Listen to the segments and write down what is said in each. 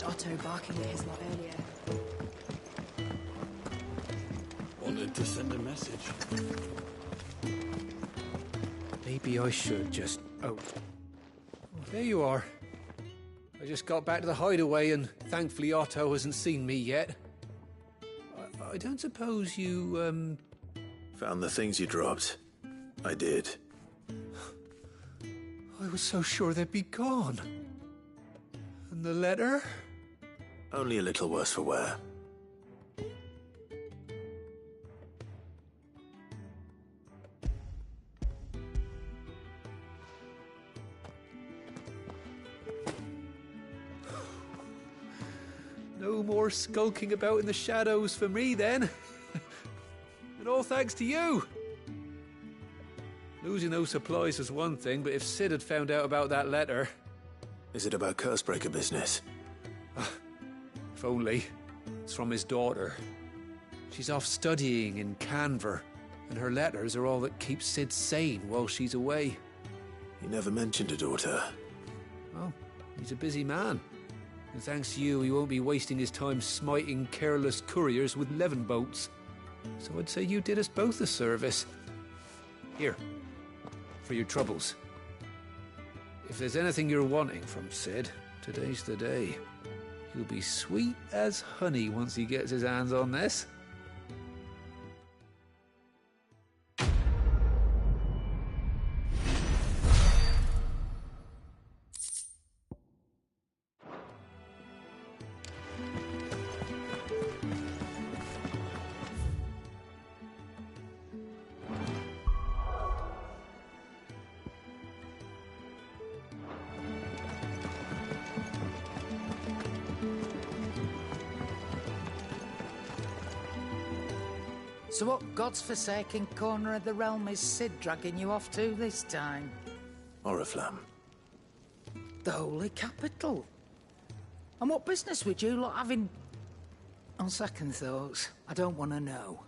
Otto barking at his lot earlier. Wanted to send a message. Maybe I should just... Oh, there you are. I just got back to the hideaway and thankfully Otto hasn't seen me yet. I don't suppose you, Found the things you dropped. I did. I was so sure they'd be gone. And the letter? Only a little worse for wear. No more skulking about in the shadows for me, then. And all thanks to you. Losing those supplies was one thing, but if Sid had found out about that letter... Is it about Cursebreaker business? If only. It's from his daughter. She's off studying in Canver, and her letters are all that keeps Sid sane while she's away. He never mentioned a daughter. Oh, he's a busy man. And thanks to you, he won't be wasting his time smiting careless couriers with levin boats. So I'd say you did us both a service. Here, for your troubles. If there's anything you're wanting from Sid, today's the day. He'll be sweet as honey once he gets his hands on this. So what God's forsaken corner of the realm is Sid dragging you off to this time? Oriflamme. The Holy Capital. And what business would you lot have in... On second thoughts, I don't want to know.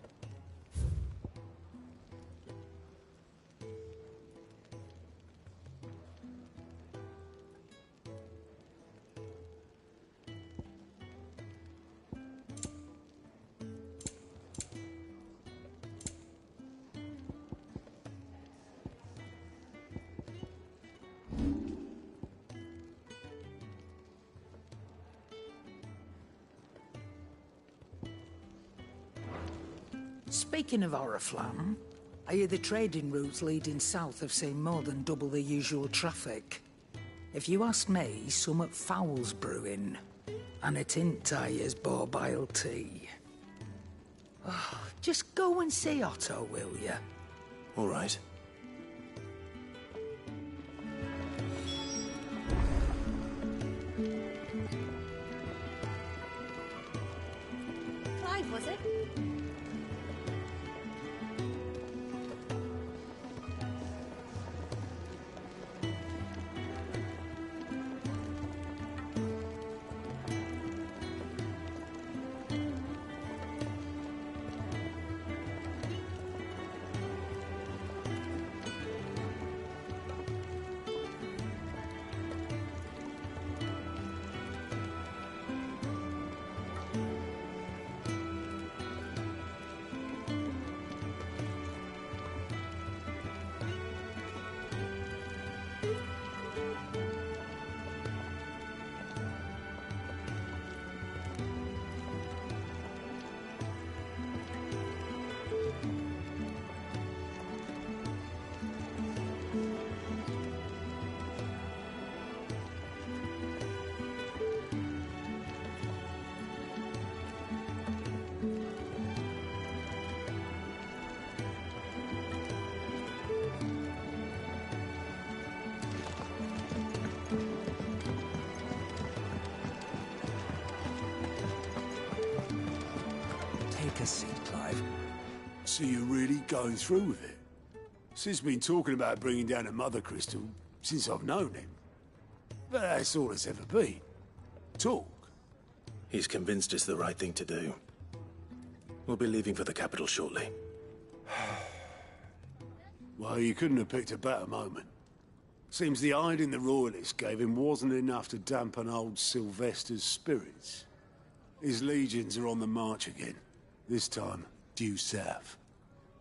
Speaking of Oriflamme, I hear the trading routes leading south have seen more than double the usual traffic. If you ask me, summat foul's brewing, and it ain't Tyre's borbile tea. Oh, just go and see Otto, will you? All right. Clive, was it? Take a seat, Clive. So you're really going through with it? Sid's been talking about bringing down a mother crystal since I've known him. But that's all it's ever been. Talk. He's convinced it's the right thing to do. We'll be leaving for the capital shortly. Well, you couldn't have picked a better moment. Seems the hiding the Royalists gave him wasn't enough to dampen old Sylvester's spirits. His legions are on the march again, this time due south.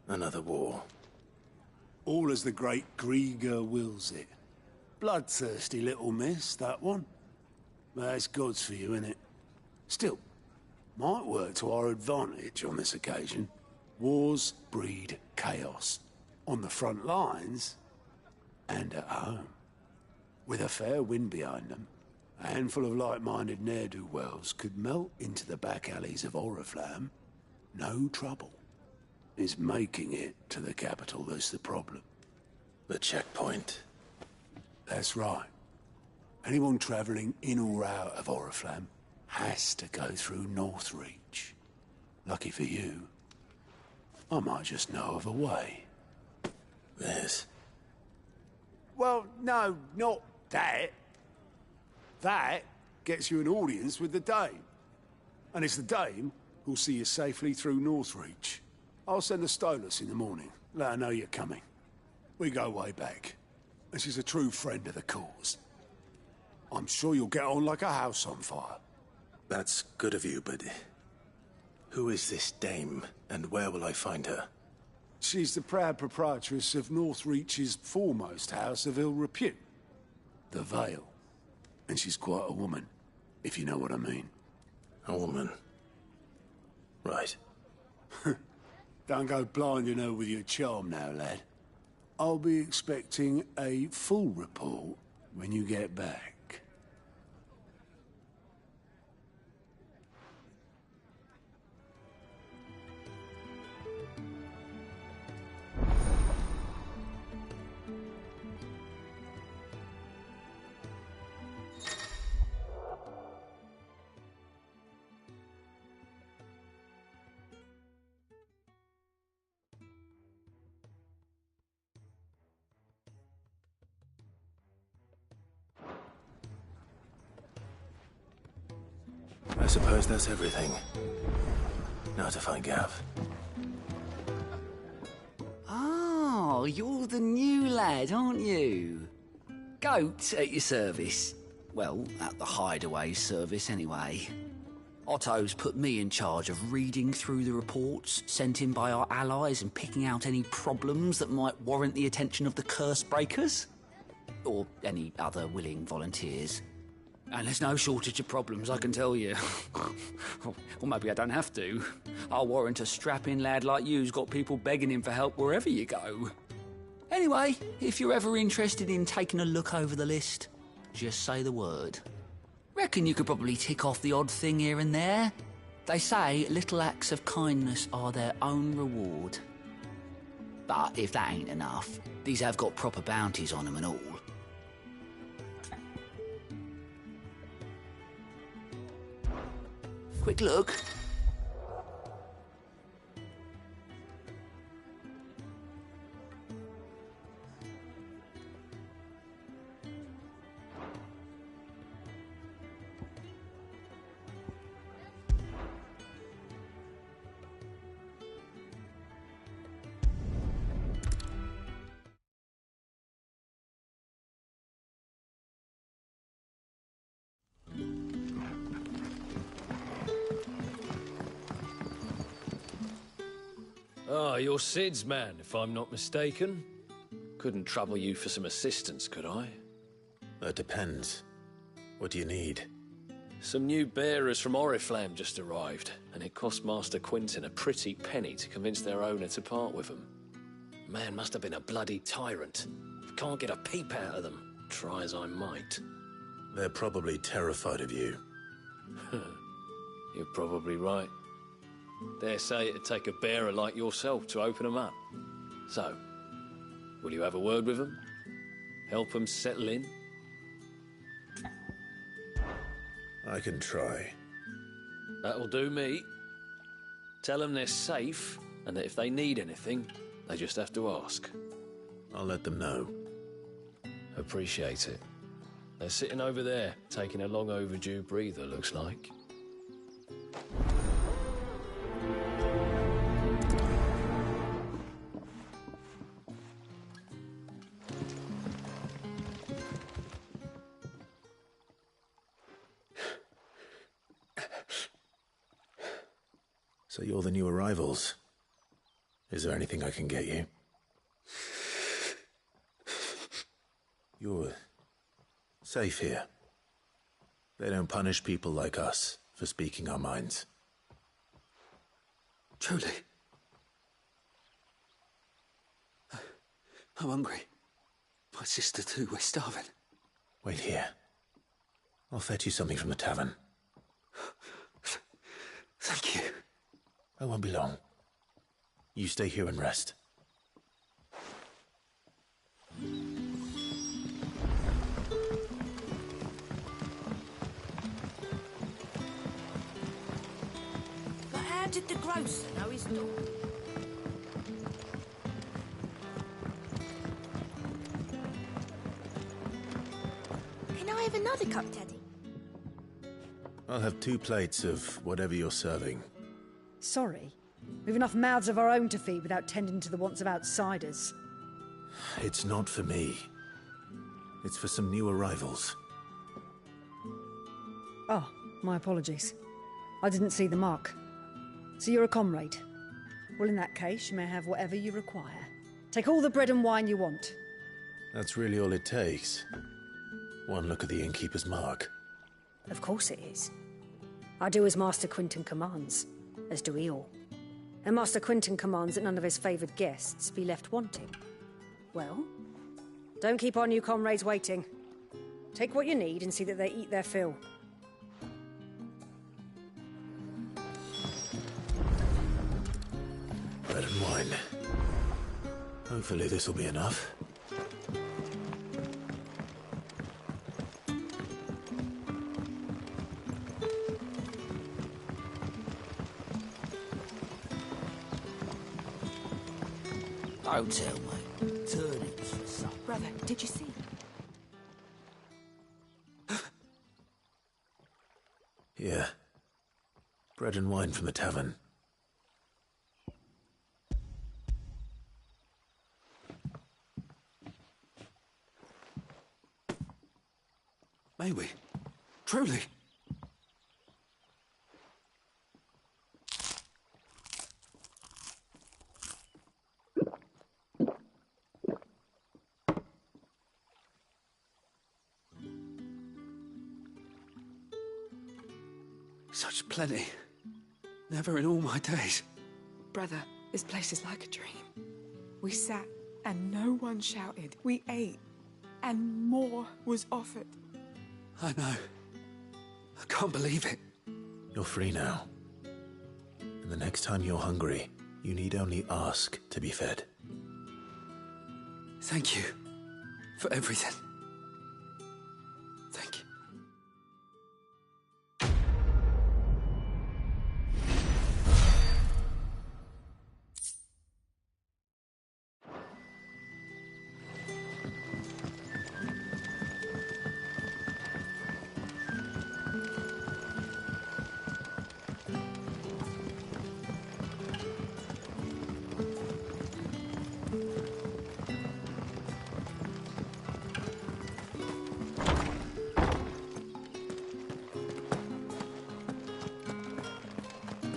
Another war. All as the great Grieger wills it. Bloodthirsty little miss, that one. But it's God's for you, innit? Still, might work to our advantage on this occasion. Wars breed chaos. On the front lines, and at home. With a fair wind behind them, a handful of like-minded ne'er-do-wells could melt into the back alleys of Oriflamme. No trouble. It's making it to the capital that's the problem. The checkpoint. That's right. Anyone travelling in or out of Oriflamme has to go through Northreach. Lucky for you, I might just know of a way. This. Well, no, not that. That gets you an audience with the Dame. And it's the Dame who'll see you safely through Northreach. I'll send the Stolas in the morning. Let her know you're coming. We go way back. And she's a true friend of the cause. I'm sure you'll get on like a house on fire. That's good of you, but... who is this dame, and where will I find her? She's the proud proprietress of Northreach's foremost house of ill repute. The Vale. And she's quite a woman, if you know what I mean. A woman. Right. Don't go blinding her with your charm now, lad. I'll be expecting a full report when you get back. I suppose that's everything. Now to find Gav. Oh, you're the new lad, aren't you? Goat at your service. Well, at the hideaway service, anyway. Otto's put me in charge of reading through the reports sent in by our allies and picking out any problems that might warrant the attention of the curse breakers. Or any other willing volunteers. And there's no shortage of problems, I can tell you. Or maybe I don't have to. I'll warrant a strapping lad like you's got people begging him for help wherever you go. Anyway, if you're ever interested in taking a look over the list, just say the word. Reckon you could probably tick off the odd thing here and there. They say little acts of kindness are their own reward. But if that ain't enough, these have got proper bounties on them and all. Quick look. Ah, you're Sid's man, if I'm not mistaken. Couldn't trouble you for some assistance, could I? That depends. What do you need? Some new bearers from Oriflamme just arrived, and it cost Master Quinton a pretty penny to convince their owner to part with them. Man must have been a bloody tyrant. Can't get a peep out of them, try as I might. They're probably terrified of you. You're probably right. Dare say it'd take a bearer like yourself to open them up. So, will you have a word with them? Help them settle in? I can try. That'll do me. Tell them they're safe, and that if they need anything, they just have to ask. I'll let them know. Appreciate it. They're sitting over there, taking a long overdue breather, looks like. So you're the new arrivals. Is there anything I can get you? You're safe here. They don't punish people like us for speaking our minds. Truly. I'm hungry. My sister too, we're starving. Wait here. I'll fetch you something from the tavern. Thank you. I won't be long. You stay here and rest. But how did the grocer know his dog? Can I have another cup, Daddy? I'll have 2 plates of whatever you're serving. Sorry. We've enough mouths of our own to feed without tending to the wants of outsiders. It's not for me. It's for some new arrivals. Oh, my apologies. I didn't see the mark. So you're a comrade? Well, in that case, you may have whatever you require. Take all the bread and wine you want. That's really all it takes. One look at the innkeeper's mark. Of course it is. I do as Master Quinton commands, as do we all. And Master Quinton commands that none of his favoured guests be left wanting. Well, don't keep our new comrades waiting. Take what you need and see that they eat their fill. Bread and wine. Hopefully this will be enough. Don't tell me. Turnips. Brother, did you see? Here. Bread and wine from the tavern. May we? Truly? Such plenty. Never in all my days. Brother, this place is like a dream. We sat and no one shouted. We ate and more was offered. I know. I can't believe it. You're free now. And the next time you're hungry, you need only ask to be fed. Thank you for everything. Thank you.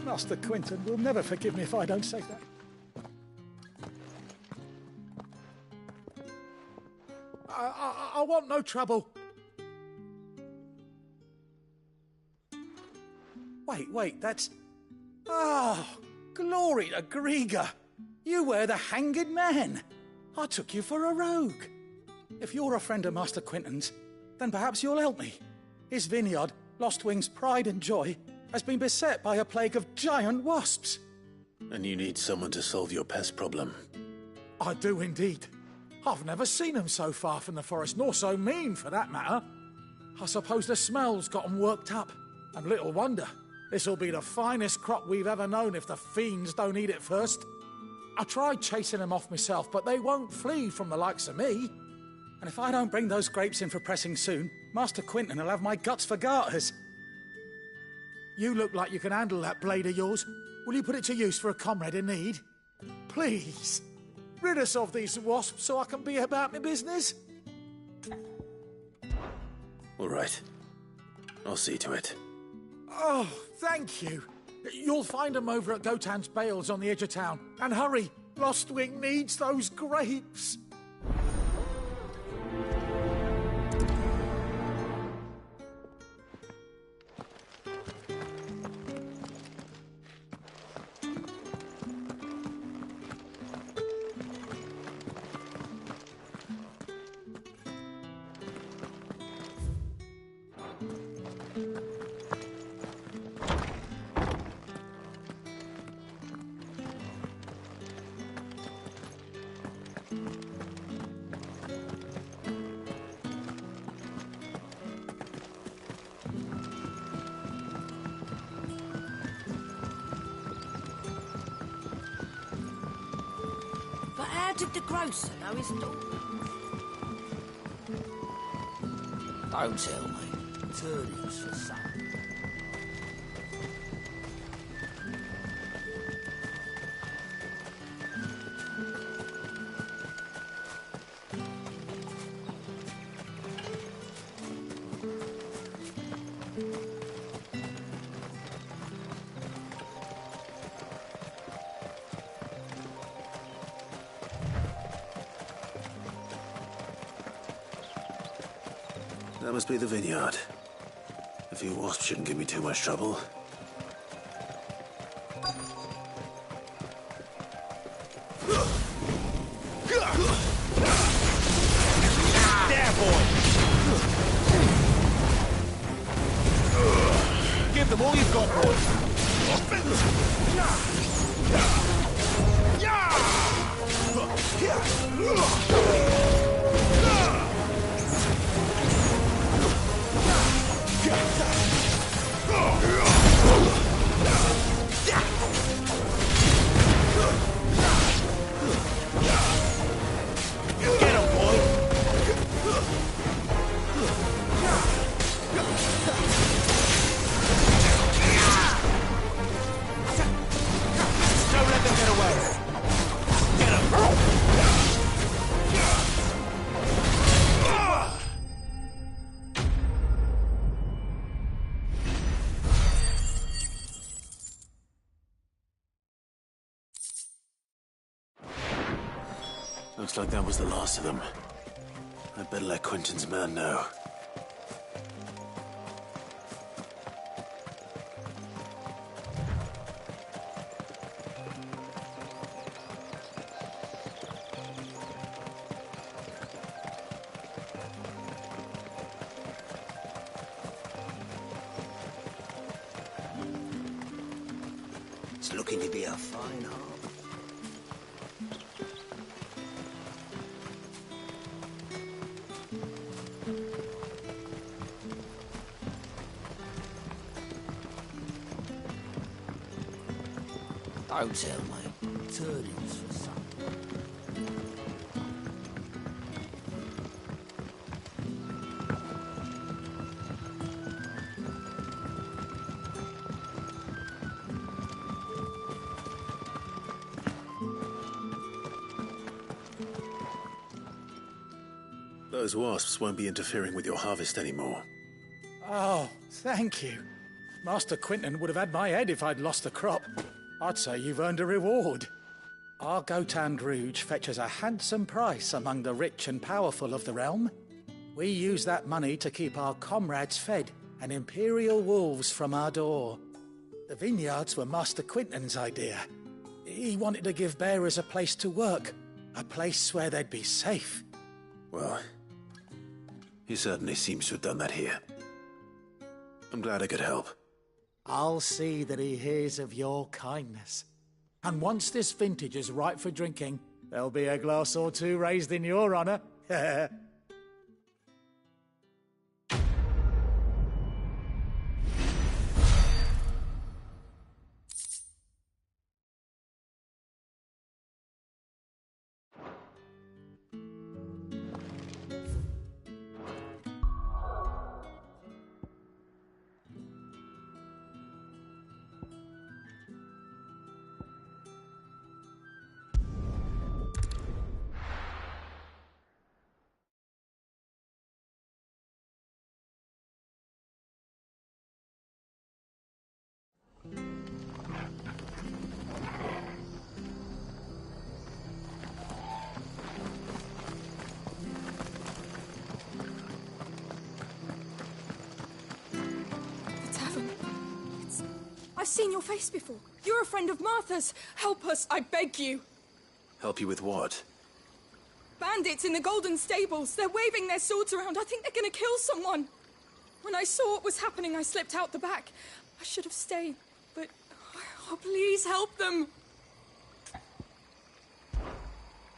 Master Quinton will never forgive me if I don't say that. I want no trouble. Wait, that's... Oh, glory to Grieger. You were the hanged man. I took you for a rogue. If you're a friend of Master Quinton's, then perhaps you'll help me. His vineyard, Lost Wing's pride and joy, has been beset by a plague of giant wasps. And you need someone to solve your pest problem. I do indeed. I've never seen them so far from the forest, nor so mean, for that matter. I suppose the smell's got 'em worked up. And little wonder. This'll be the finest crop we've ever known if the fiends don't eat it first. I tried chasing them off myself, but they won't flee from the likes of me. And if I don't bring those grapes in for pressing soon, Master Quinton will have my guts for garters. You look like you can handle that blade of yours. Will you put it to use for a comrade in need? Please, rid us of these wasps so I can be about my business. All right. I'll see to it. Oh, thank you. You'll find them over at Gotan's Bales on the edge of town. And hurry, Lostwing needs those grapes. But how did the grocer know his daughter? Don't tell me. Turnings for some. That must be the vineyard. A few wasps shouldn't give me too much trouble. There, boy! Give them all you've got, Looks like that was the last of them. I'd better let Quentin's man know. It's looking to be a fine harvest. Don't tell me. Turnings for some. Those wasps won't be interfering with your harvest anymore. Oh, thank you. Master Quentin would have had my head if I'd lost the crop. I'd say you've earned a reward. Our Gotan Rouge fetches a handsome price among the rich and powerful of the realm. We use that money to keep our comrades fed and imperial wolves from our door. The vineyards were Master Quentin's idea. He wanted to give bearers a place to work, a place where they'd be safe. Well, he certainly seems to have done that here. I'm glad I could help. I'll see that he hears of your kindness. And once this vintage is ripe for drinking, there'll be a glass or two raised in your honor. I've seen your face before. You're a friend of Martha's. Help us, I beg you. Help you with what? Bandits in the Golden Stables. They're waving their swords around. I think they're going to kill someone. When I saw what was happening, I slipped out the back. I should have stayed, but... Oh, please help them.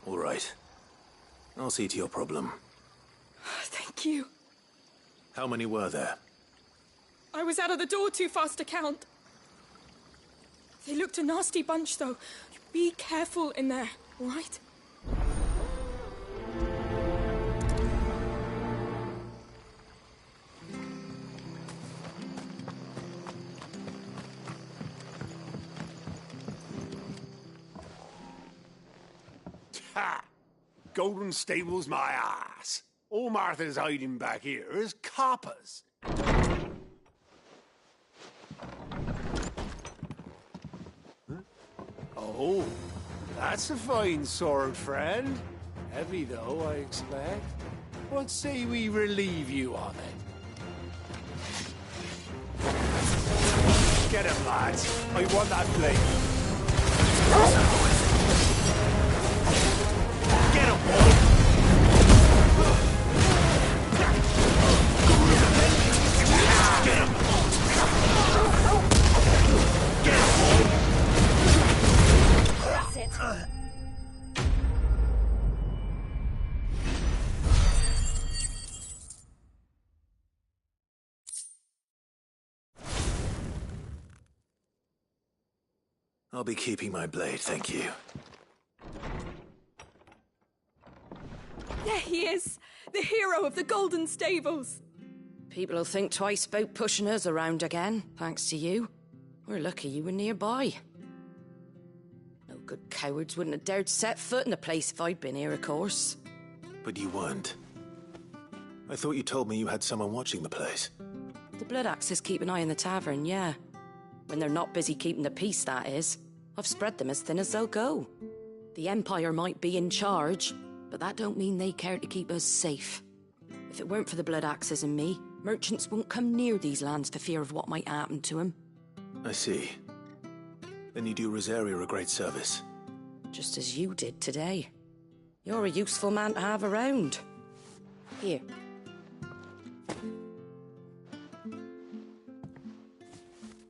All right. I'll see to your problem. Thank you. How many were there? I was out of the door too fast to count. They looked a nasty bunch, though. Be careful in there, all right? Ha! Golden Stables my ass. All Martha's hiding back here is coppers. Oh, that's a fine sword, friend. Heavy, though, I expect. What say we relieve you on it? Get him, lads. I want that blade. Get him, boy. Get him. Get him, boy. That's it. I'll be keeping my blade, thank you. There he is, the hero of the Golden Stables. People will think twice about pushing us around again, thanks to you. We're lucky you were nearby. No good cowards wouldn't have dared set foot in the place if I'd been here, of course. But you weren't. I thought you told me you had someone watching the place. The Blood Axes keep an eye on the tavern, yeah. When they're not busy keeping the peace, that is. I've spread them as thin as they'll go. The Empire might be in charge, but that don't mean they care to keep us safe. If it weren't for the Blood Axes and me, merchants won't come near these lands for fear of what might happen to them. I see. Then you do Rosaria a great service. Just as you did today. You're a useful man to have around. Here.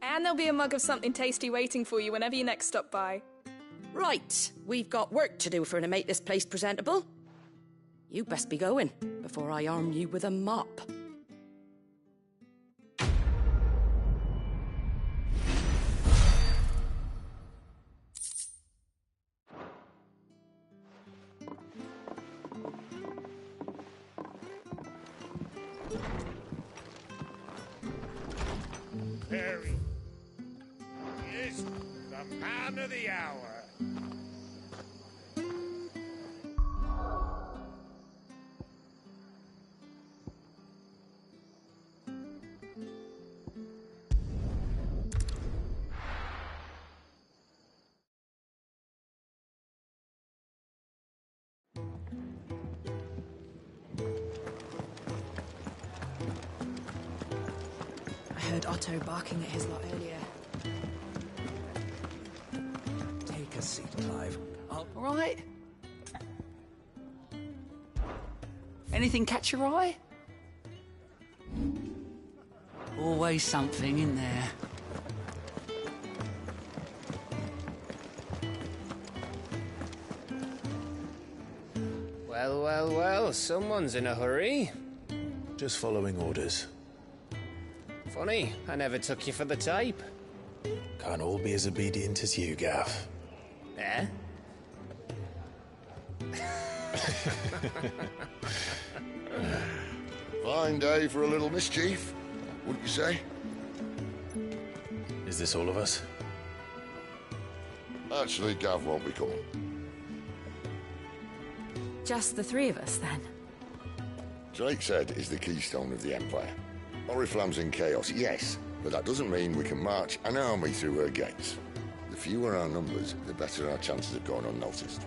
And there'll be a mug of something tasty waiting for you whenever you next stop by. Right, we've got work to do if we're to make this place presentable. You best be going, before I arm you with a mop. Perry is the man of the hour. I heard Otto barking at his lot earlier. Take a seat, Clive. All right. Anything catch your eye? Always something in there. Well, well, well, someone's in a hurry. Just following orders. Funny, I never took you for the type. Can't all be as obedient as you, Gav. Eh? Fine day for a little mischief, wouldn't you say? Is this all of us? Actually, Gav won't be coming. Just the three of us, then? Drake's Head is the keystone of the Empire. Oriflamme's in chaos, yes, but that doesn't mean we can march an army through her gates. The fewer our numbers, the better our chances of going unnoticed.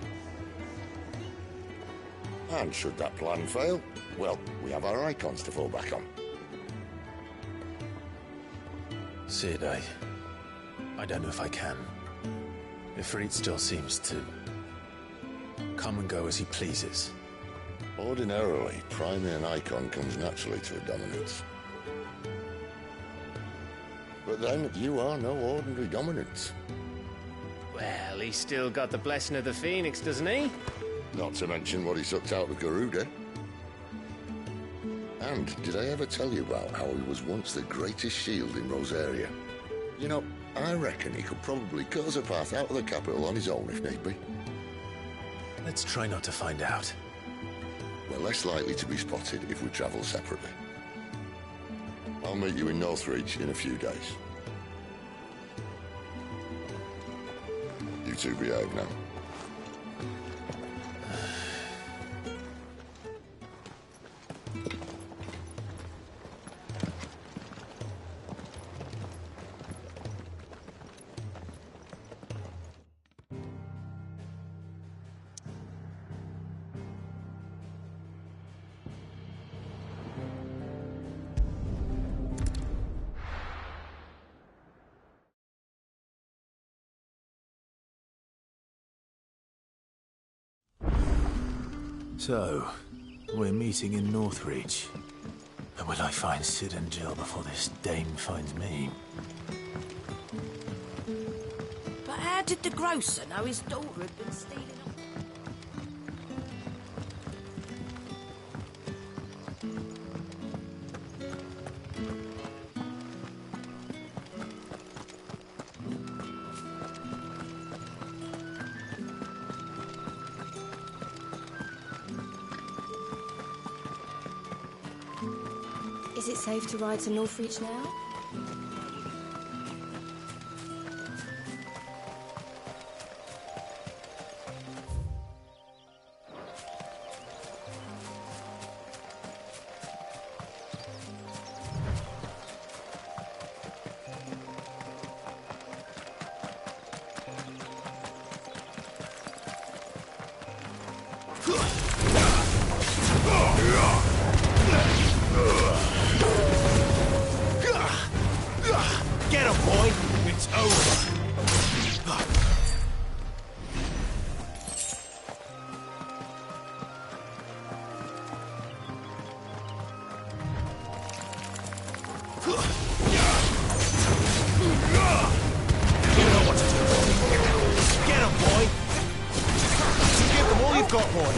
And should that plan fail, well, we have our icons to fall back on. Sid, I don't know if I can. Ifrit still seems to come and go as he pleases. Ordinarily, priming an icon comes naturally to a dominance. But then, you are no ordinary dominance. Well, he's still got the blessing of the Phoenix, doesn't he? Not to mention what he sucked out of Garuda. And did I ever tell you about how he was once the greatest shield in Rosaria? You know, I reckon he could probably cut us a path out of the capital on his own if need be. Let's try not to find out. We're less likely to be spotted if we travel separately. I'll meet you in Northreach in a few days. You two behave now. So, we're meeting in Northreach. And will I find Sid and Jill before this dame finds me? But how did the grocer know his daughter had been stealing? Is it safe to ride to Northreach now? Get him, boy! It's over! You know what to do. Get him, boy! Give them all you've got, boy!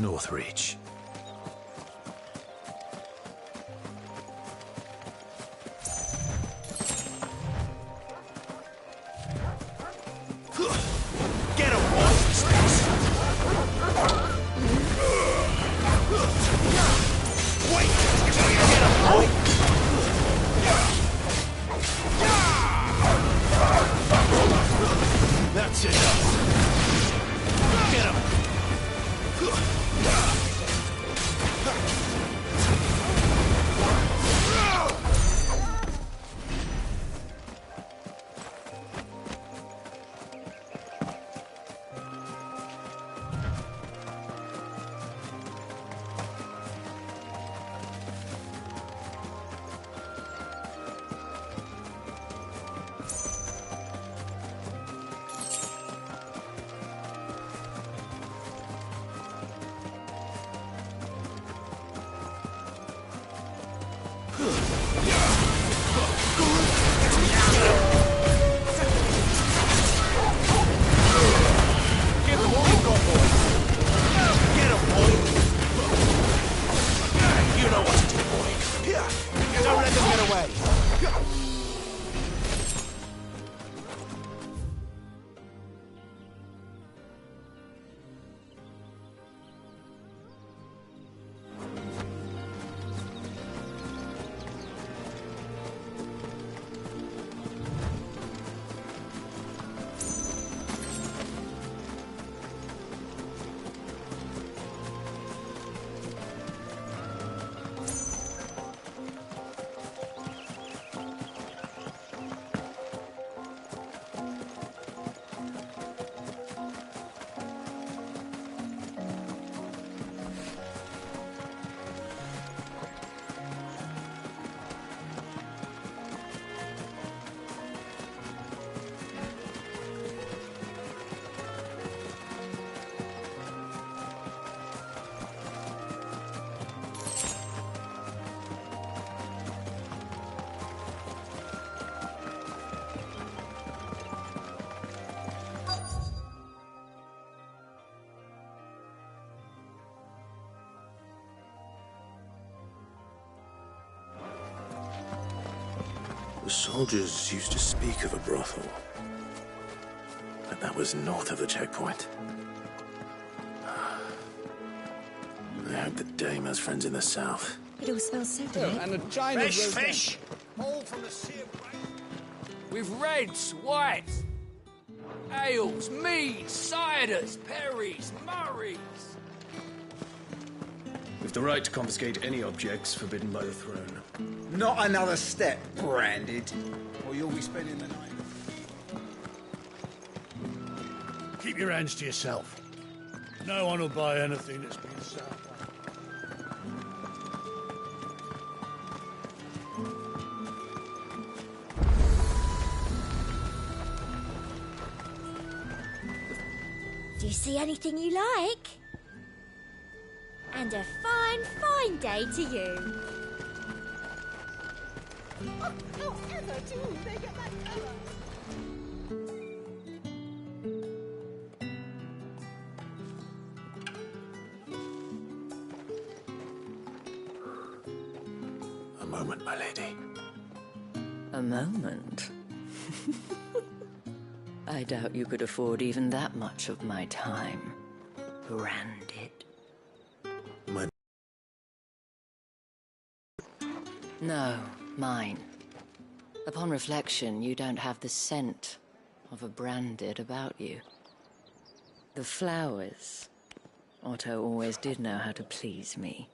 Northreach. Get him, boy! Wait until you get him, boy! That's enough. Get him! The soldiers used to speak of a brothel, but that was north of the checkpoint. I hope the dame has friends in the south. It all smells so good. And a China Fish! All from the sea of with reds, whites, ales, meads, ciders, perries, murrays. We've the right to confiscate any objects forbidden by the throne. Not another step, branded, or you'll be spending the night. Keep your hands to yourself. No one will buy anything that's been sold. Do you see anything you like? And a fine, fine day to you. Oh, Emma, too. They get that colour. A moment, my lady. A moment? I doubt you could afford even that much of my time. Branded. My... No, mine. Upon reflection, you don't have the scent of a branded about you. The flowers. Otto always did know how to please me.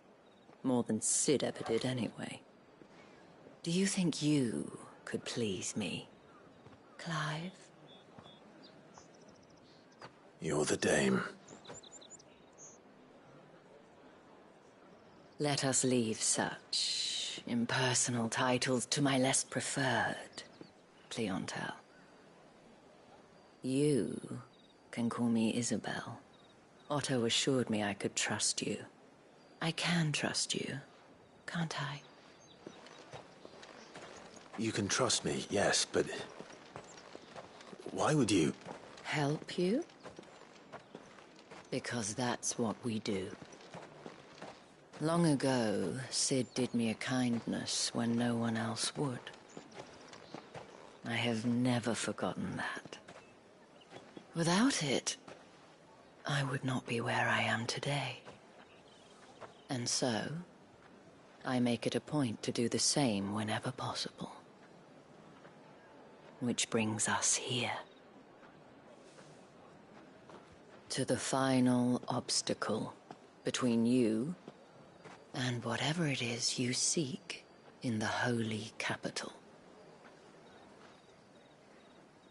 More than Sid ever did anyway. Do you think you could please me, Clive? You're the dame. Let us leave such impersonal titles to my less preferred clientele. You can call me Isabel. Otto assured me I could trust you. I can trust you, can't I? You can trust me, yes, but... why would you... Help you? Because that's what we do. Long ago, Sid did me a kindness when no one else would. I have never forgotten that. Without it, I would not be where I am today. And so, I make it a point to do the same whenever possible. Which brings us here. To the final obstacle between you and whatever it is you seek in the holy capital.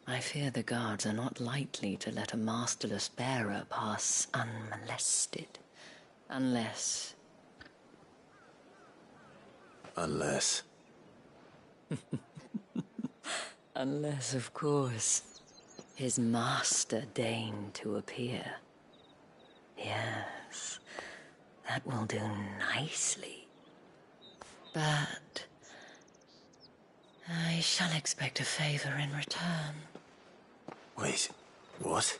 I fear the guards are not likely to let a masterless bearer pass unmolested, unless... Unless? Unless, of course, his master deigned to appear. Yes, that will do nicely. But I shall expect a favor in return. Wait, what?